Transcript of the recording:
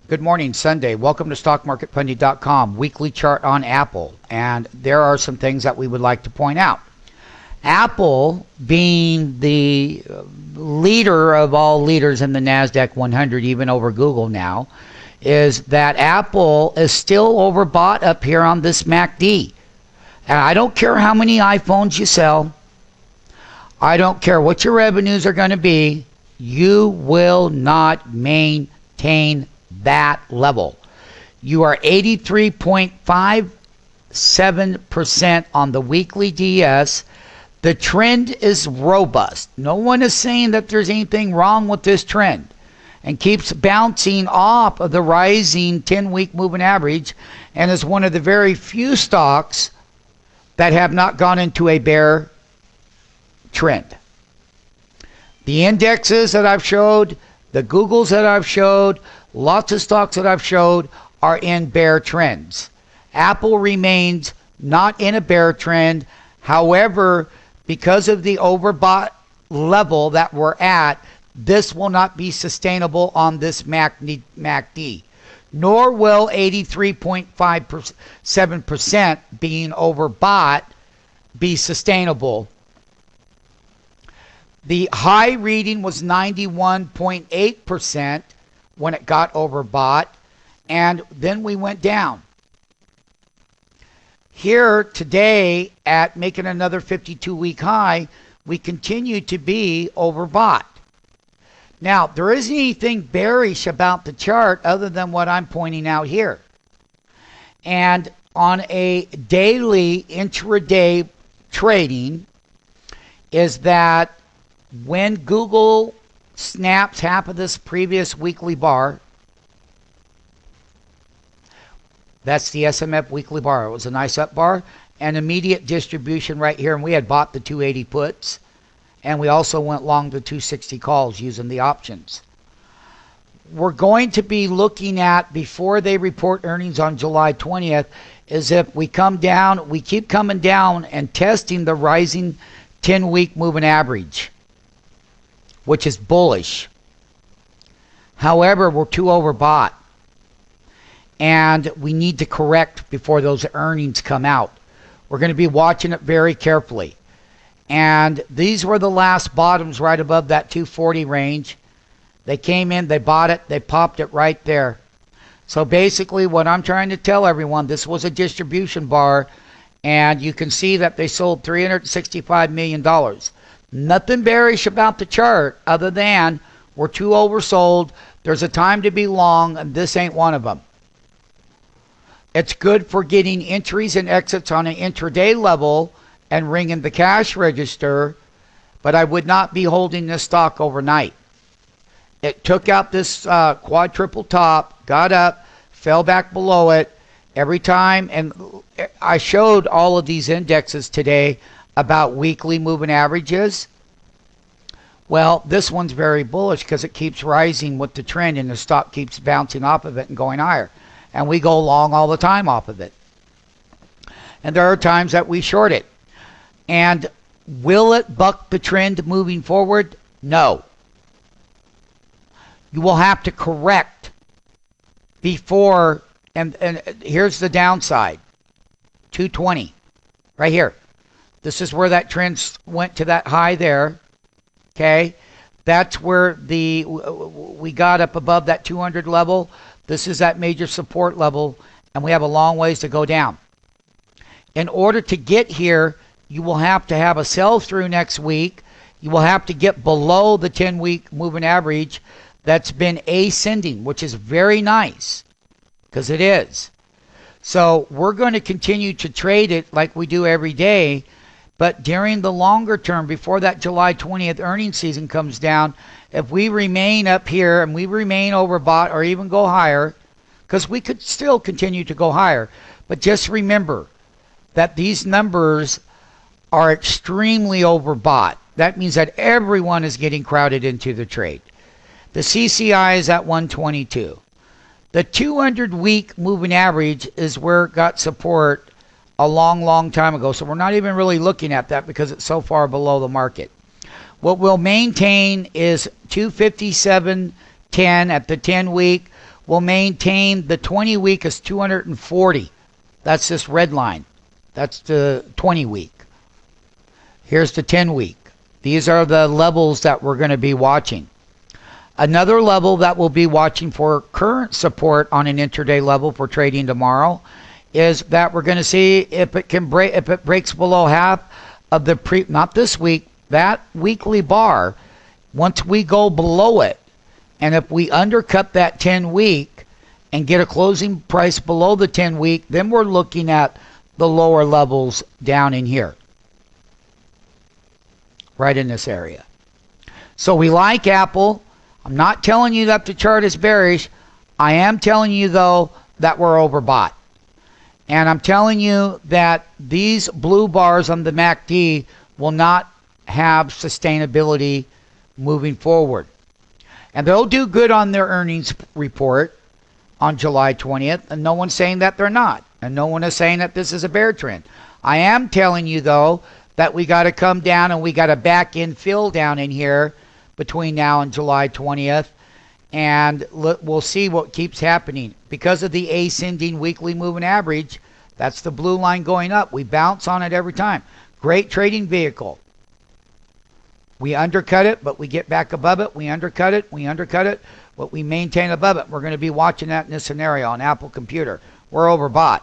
Good morning, Sunday. Welcome to StockMarketPundit.com, weekly chart on Apple. And there are some things that we would like to point out. Apple, being the leader of all leaders in the NASDAQ 100, even over Google now, is that Apple is still overbought up here on this MACD. And I don't care how many iPhones you sell. I don't care what your revenues are going to be. You will not maintain that level. You are 83.57% on the weekly DS. The trend is robust. No one is saying that there's anything wrong with this trend, and keeps bouncing off of the rising 10-week moving average, and is one of the very few stocks that have not gone into a bear trend. The indexes that I've showed, the Googles that I've showed, lots of stocks that I've showed are in bear trends. Apple remains not in a bear trend. However, because of the overbought level that we're at, this will not be sustainable on this MACD. Nor will 83.57% being overbought be sustainable. The high reading was 91.8% when it got overbought, and then we went down. Here today at making another 52-week high, we continue to be overbought. Now, there isn't anything bearish about the chart other than what I'm pointing out here. And on a daily intraday trading is that when Google snaps half of this previous weekly bar, that's the SMF weekly bar. It was a nice up bar and immediate distribution right here, and we had bought the 280 puts, and we also went long the 260 calls using the options. We're going to be looking at, before they report earnings on July 20th, is if we come down, we keep coming down and testing the rising 10-week moving average, which is bullish. However, we're too overbought, and we need to correct before those earnings come out. We're going to be watching it very carefully. And these were the last bottoms right above that 240 range. They came in, they bought it, they popped it right there. So basically what I'm trying to tell everyone, this was a distribution bar, and you can see that they sold $365 million. Nothing bearish about the chart other than we're too oversold. There's a time to be long, and this ain't one of them. It's good for getting entries and exits on an intraday level and ringing the cash register, but I would not be holding this stock overnight. It took out this quadruple top, got up, fell back below it every time, and I showed all of these indexes today about weekly moving averages. Well, this one's very bullish because it keeps rising with the trend, and the stock keeps bouncing off of it and going higher. And we go long all the time off of it. And there are times that we short it. And will it buck the trend moving forward? No. You will have to correct before, and here's the downside. 220, right here. This is where that trend went to that high there, okay? That's where we got up above that 200 level. This is that major support level, and we have a long ways to go down. In order to get here, you will have to have a sell-through next week. You will have to get below the 10-week moving average that's been ascending, which is very nice, because it is. So we're going to continue to trade it like we do every day. But during the longer term, before that July 20th earnings season comes down, if we remain up here and we remain overbought or even go higher, because we could still continue to go higher, but just remember that these numbers are extremely overbought. That means that everyone is getting crowded into the trade. The CCI is at 122. The 200-week moving average is where it got support a long time ago. So we're not even really looking at that because it's so far below the market. What we'll maintain is 257.10 at the 10-week. will maintain the 20-week as 240. That's this red line. That's the 20-week. Here's the 10-week. These are the levels that we're going to be watching. Another level that we'll be watching for current support on an intraday level for trading tomorrow is that we're going to see if it can break, if it breaks below half of the not this week, that weekly bar. Once we go below it, and if we undercut that 10-week and get a closing price below the 10-week, then we're looking at the lower levels down in here, right in this area. So we like Apple. I'm not telling you that the chart is bearish. I am telling you, though, that we're overbought. And I'm telling you that these blue bars on the MACD will not have sustainability moving forward. And they'll do good on their earnings report on July 20th, and no one's saying that they're not. And no one is saying that this is a bear trend. I am telling you, though, that we got to come down and we got to back in fill down in here between now and July 20th, and we'll see what keeps happening. Because of the ascending weekly moving average, that's the blue line going up. We bounce on it every time. Great trading vehicle. We undercut it, but we get back above it. We undercut it, but we maintain above it. We're going to be watching that in this scenario on Apple Computer. We're overbought.